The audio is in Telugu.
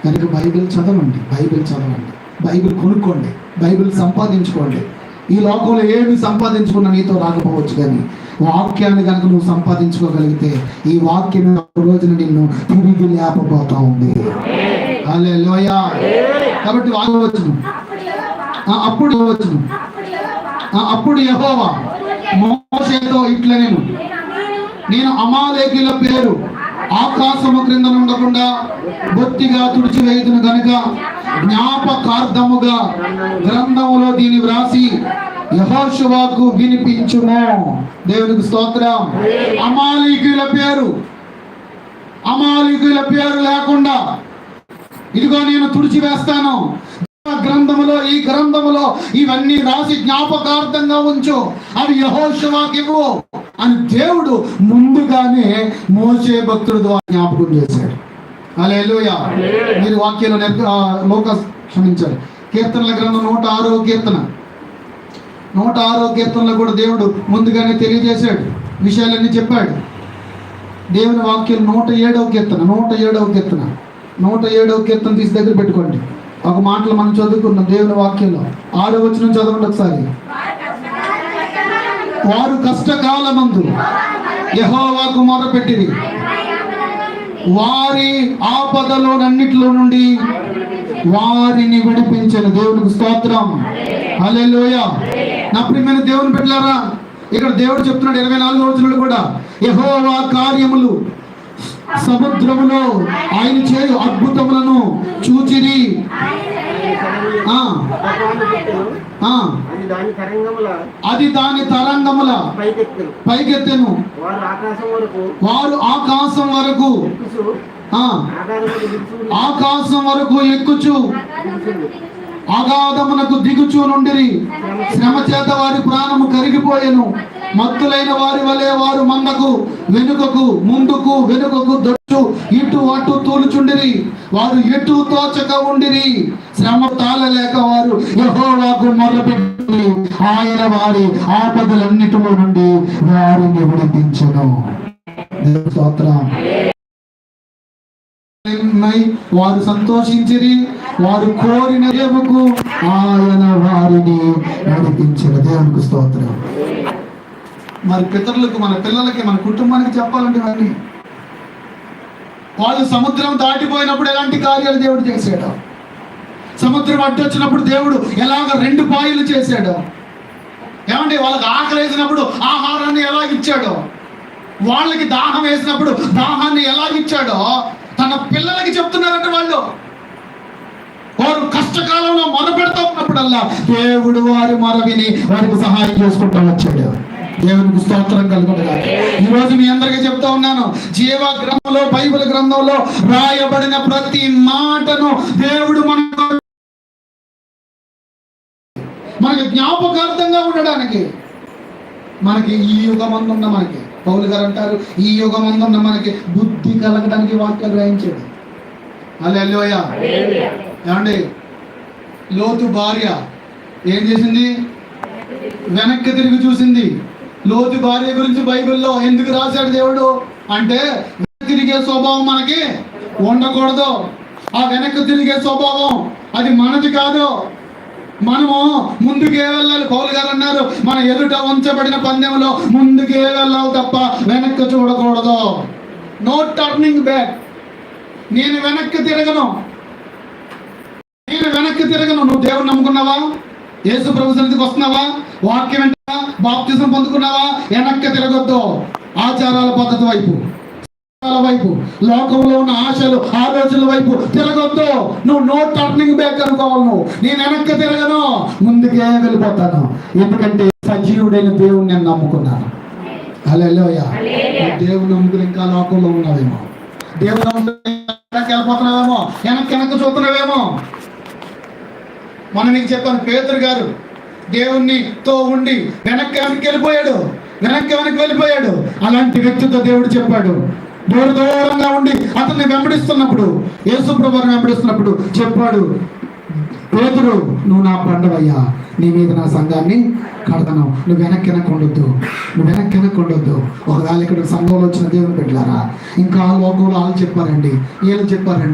కనుక బైబిల్ చదవండి, బైబిల్ కొనుక్కోండి, బైబిల్ సంపాదించుకోండి. ఈ లోకంలో ఏమి సంపాదించుకున్నా నీతో రాకపోవచ్చు, కానీ వాక్యాన్ని కనుక నువ్వు సంపాదించుకోగలిగితే ఈ వాక్యం రోజున నిన్ను తిరిగి లేపబోతా ఉంది. హల్లెలూయా. కాబట్టి అప్పుడు యెహోవా మోషేతో ఇట్లా, నేను అమాలేకీల పేరు ఆకాశము క్రింద ఉండకుండా బొత్తిగా తుడిచివేయుదును గనుక జ్ఞాపకార్థముగా గ్రంథములో దీన్ని వ్రాసి యెహోషువకు వినిపించుము. దేవునికి స్తోత్రం. అమాలేకీల పేరు లేకుండా ఇదిగో నేను తుడిచివేస్తాను. ఈ గ్రంథములో ఇవన్నీ రాసి జ్ఞాపకార్థంగా ఉంచు, అవి యెహోషువకు ఇవ్వు అని దేవుడు ముందుగానే మోషే భక్తుడు ద్వారా జ్ఞాపకం చేశాడు. హల్లెలూయా. మీరు వాక్యంలో క్షమించాలి. కీర్తనల గ్రంథం 106వ కీర్తన, 106వ కీర్తనలో కూడా దేవుడు ముందుగానే తెలియజేశాడు, విషయాలన్నీ చెప్పాడు. దేవుని వాక్యం 107వ కీర్తన తీసి దగ్గర పెట్టుకోండి. ఒక మాటలు మనం చదువుకున్నాం దేవుని వాక్యంలో. 6వ వచనం చదవండి ఒకసారి. వారు కష్టకాలమందు యెహోవాకు మొరపెట్టిరి, వారి ఆపదలోనన్నిటిలో నుండి వారిని విడిపించను. దేవునికి స్తోత్రం. హల్లెలూయా. నా ప్రియమైన దేవుని బిడ్డలారా, ఇక్కడ దేవుడు చెప్తున్నాడు 24వ వచనంలో కూడా, యెహోవా కార్యములు సముద్రములో ఆయన చేయు అద్భుతములను చూచిరి. అది దాని తరంగముల పైకెత్తెను. వారు ఆకాశం వరకు ఎక్కుచు అగాధమునకు దిగుచూ నుండిరి. శ్రమ చేత వారి ప్రాణము కరిగిపోయెను. మత్తులైన వారి వలె వారు వెనుకకు ముందుకు వెనుకకు దొచ్చు ఇటు అటు తూలుచుండిరి. వారు ఎటు తోచక ఉండిరి. శ్రమ తాళలేక వారు యెహోవాకు మొరపెట్టి ఆయన వారి ఆపదలన్నిటిలో నుండి వారిని విడిపించెను. స్తోత్రం. వారు సంతోషించిరి, వారు కోరిన దేవుకు ఆయన వారిని నడిపించిన. దేవునికి స్తోత్రం. మరి పితరులకు, మన పిల్లలకి, మన కుటుంబానికి చెప్పాలంటే ఇవన్నీ. వాళ్ళు సముద్రం దాటిపోయినప్పుడు ఎలాంటి కార్యాలు దేవుడు చేశాడు, సముద్రం అడ్డు వచ్చినప్పుడు దేవుడు ఎలాగ 2 పాయలు చేశాడు, ఏమండి వాళ్ళకి ఆకలి వేసినప్పుడు ఆహారాన్ని ఎలా ఇచ్చాడో, వాళ్ళకి దాహం వేసినప్పుడు దాహాన్ని ఎలా ఇచ్చాడో తన పిల్లలకి చెప్తున్నారంటే వారు కష్టకాలంలో మొరపెడతా ఉన్నప్పుడల్లా దేవుడు వారి మొర విని వారికి సహాయం చేసుకుంటూ వచ్చాడు. దేవునికి స్తోత్రం కలుగుతుంది. ఈ రోజు మీ అందరికీ చెప్తా ఉన్నాను, జీవ గ్రంథంలో, బైబిల్ గ్రంథంలో రాయబడిన ప్రతి మాటను దేవుడు మనకి జ్ఞాపకార్థంగా ఉండడానికి, మనకి ఈ యుగమందున్న మనకి పౌలు గారు అంటారు, ఈ యుగమందున్న మనకి బుద్ధి కలగడానికి వాక్యాలు రాయించాడు. హల్లెలూయా. ఏమండి, లోతు భార్య ఏం చేసింది? వెనక్కి తిరిగి చూసింది. లోతు భార్య గురించి బైబిల్లో ఎందుకు రాశాడు దేవుడు అంటే, వెనక్కి తిరిగే స్వభావం మనకి ఉండకూడదు. ఆ వెనక్కి తిరిగే స్వభావం అది మనది కాదు. మనము ముందుకే వెళ్ళాలి. పౌలు గారు అన్నారు, మన ఎదుట ఉంచబడిన పందెంలో ముందుకే వెళ్ళాలి తప్ప వెనక్కి చూడకూడదు. No turning back. నేను వెనక్కి తిరగను. నువ్వు దేవుని నమ్ముకున్నావా? యేసు ప్రభు సన్నిధికి వస్తున్నావా? వాక్యం వింటున్నావా? బాప్తిజం పొందుకున్నావా? వెనక్కి తిరగొద్దు. ఆచారాల పద్ధతి వైపు, లోకంలో ఉన్న ఆశలు, ఆలోచనల వైపు తిరగొద్దు. నువ్వు నో టర్నింగ్ బ్యాక్ అనుకోవాలి. నేను వెనక్కి తిరగను, ముందుకే వెళ్ళిపోతాను. ఎందుకంటే సజీవుడైన దేవుని నేను నమ్ముకున్నాను. హల్లెలూయా. దేవుని నమ్ముకుని ఇంకా లోకంలో ఉన్నావేమో, దేవుని వెనక్కి వెళ్ళిపోతున్నావేమో, వెనక్కి చూస్తున్నావేమో. మనం నీకు చెప్పాను, పేతురు గారు దేవునితో ఉండి వెనక్కి వెళ్ళిపోయాడు. అలాంటి వ్యక్తితో దేవుడు చెప్పాడు, దూరంగా ఉండి అతన్ని వెంబడిస్తున్నప్పుడు, యేసు ప్రభువుని వెంబడిస్తున్నప్పుడు చెప్పాడు, పేతురు నువ్వు నా పండవయ్యా, నీ మీద నా సంఘాన్ని కడతాను. నువ్వు వెనక్కి ఉండొద్దు. ఒకవేళ ఇక్కడ సంఘంలో వచ్చిన దేవుని బిడ్డలారా, ఇంకా లోకంలో వాళ్ళు చెప్పారండి, వీళ్ళు చెప్పారండి,